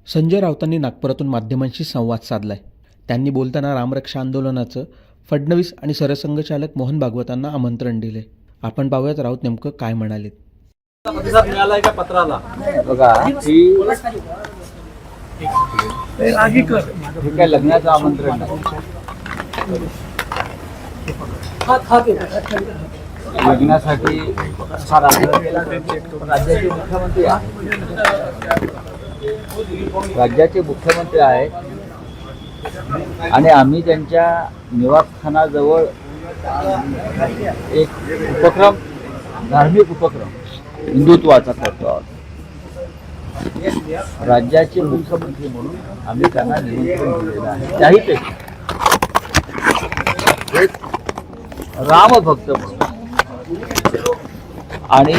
संजय राऊतांनी नागपुरातून माध्यमांशी संवाद साधलाय. त्यांनी बोलताना रामरक्षा आंदोलनाचं फडणवीस आणि सरसंघचालक मोहन भागवतांना आमंत्रण दिले. आपण पाहूयात राऊत नेमकं काय म्हणाले. प्रतिसाद मिळालाय का पत्राला? बघा ही ठीक आहे, लग्नाचं आमंत्रण नाही. लग्नासाठी राज्याचे मुख्यमंत्री आहेत आणि आम्ही त्यांच्या निवासस्थानाजवळ एक उपक्रम, धार्मिक उपक्रम हिंदुत्वाचा करतो आहोत. राज्याचे मुख्यमंत्री म्हणून आम्ही त्यांना निमंत्रण दिलेलं आहे. त्याहीपेक्षा एक रामभक्त म्हणून आणि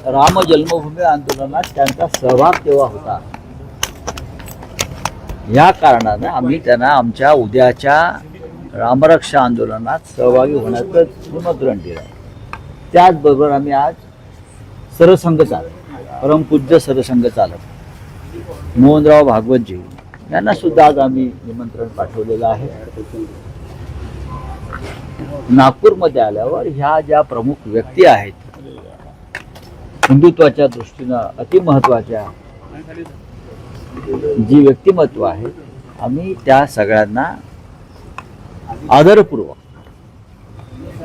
राम जन्मभूमी आंदोलनात त्यांचा सहभाग तेव्हा होता, या कारणानं आम्ही त्यांना आमच्या उद्याच्या रामरक्षा आंदोलनात सहभागी होण्याचं निमंत्रण दिलं. त्याचबरोबर आम्ही आज सरसंघचालक, परमपूज्य सरसंघचालक मोहनराव भागवतजी यांना सुद्धा आज आम्ही निमंत्रण पाठवलेलं आहे. नागपूरमध्ये आल्यावर ह्या ज्या प्रमुख व्यक्ती आहेत, हिंदुत्वाच्या दृष्टीनं अतिमहत्वाच्या जी व्यक्तिमत्व आहेत, आम्ही त्या सगळ्यांना आदरपूर्वक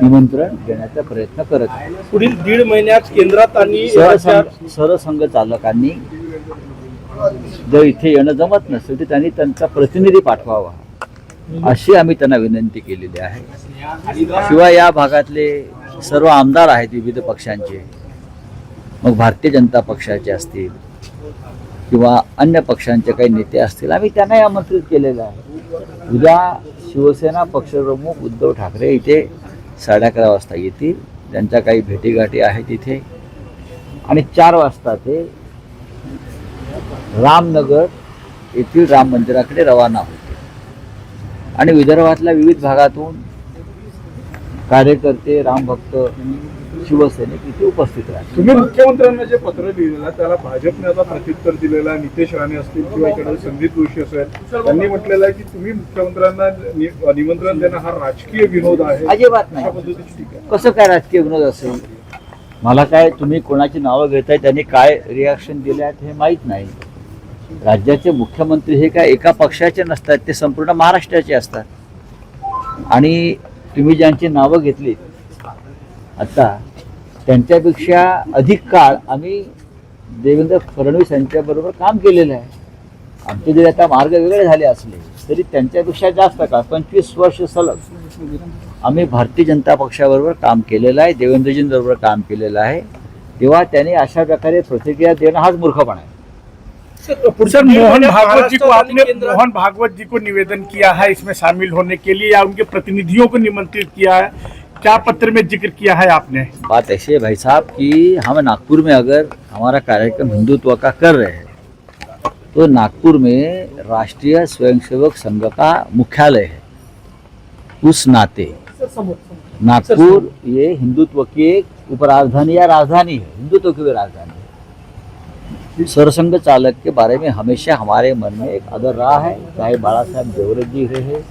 निमंत्रण देण्याचा प्रयत्न करत आहे. पुढील 1.5 महिन्यात केंद्रात आणि सरसंघ चालकांनी जर इथे येणं जमत नसेल तर त्यांनी त्यांचा प्रतिनिधी पाठवावा, अशी आम्ही त्यांना विनंती केलेली आहे. शिवाय या भागातले सर्व आमदार आहेत विविध पक्षांचे, मग भारतीय जनता पक्षाचे असतील किंवा अन्य पक्षांचे काही नेते असतील, आम्ही त्यांनाही आमंत्रित केलेलं आहे. उद्या शिवसेना पक्षप्रमुख उद्धव ठाकरे इथे 11:30 वाजता येतील. त्यांच्या काही भेटीगाठी आहेत इथे आणि 4 वाजता ते रामनगर येथील राम मंदिराकडे रवाना होते आणि विदर्भातल्या विविध भागातून कार्यकर्ते, रामभक्त, शिवसैनिक इथे उपस्थित राहतील. तुम्ही मुख्यमंत्र्यांना जे पत्र लिहिलेलं त्याला भाजपने आता प्रत्युत्तर दिलेलं आहे. नितेश राणे असतील किंवा इकडे संदीप जोशी असेल, त्यांनी म्हटलेलं आहे की तुम्ही मुख्यमंत्र्यांना निमंत्रण देणं हा राजकीय विनोद आहे. अजिबात नाही. कसं काय राजकीय विनोद असेल? मला काय, तुम्ही कोणाची नावं घेताय, त्यांनी काय रिॲक्शन दिले आहेत हे माहीत नाही. राज्याचे मुख्यमंत्री हे काय एका पक्षाचे नसतात, ते संपूर्ण महाराष्ट्राचे असतात. आणि तुम्ही ज्यांची नावं घेतली आता, त्यांच्यापेक्षा अधिक काळ आम्ही देवेंद्र फडणवीस यांच्याबरोबर काम केलेलं आहे. आमचे जरी आता मार्ग वेगळे झाले असले तरी त्यांच्यापेक्षा जास्त काळ, 25 वर्ष सलग आम्ही भारतीय जनता पक्षाबरोबर काम केलेलं आहे, देवेंद्रजींबरोबर काम केलेलं आहे. तेव्हा त्यांनी अशा प्रकारे प्रतिक्रिया देणं हाच मूर्खपणा आहे. सर, मोहन भागवत जी को निवेदन किया है इसमें शामिल होने के लिए या उनके प्रतिनिधियों को निमंत्रित किया है, क्या पत्र में जिक्र किया है आपने? बात ऐसी है भाई साहब कि हम नागपुर में अगर हमारा कार्यक्रम हिंदुत्व का कर रहे हैं तो नागपुर में राष्ट्रीय स्वयंसेवक संघ का मुख्यालय है. उस नाते नागपुर ये हिंदुत्व की एक उपराजधानी या राजधानी है, हिंदुत्व की भी राजधानी है. सरसंघ चालक के बारे में हमेशा हमारे मन में एक आदर रहा है, चाहे बाला साहब देवरे जी रहे,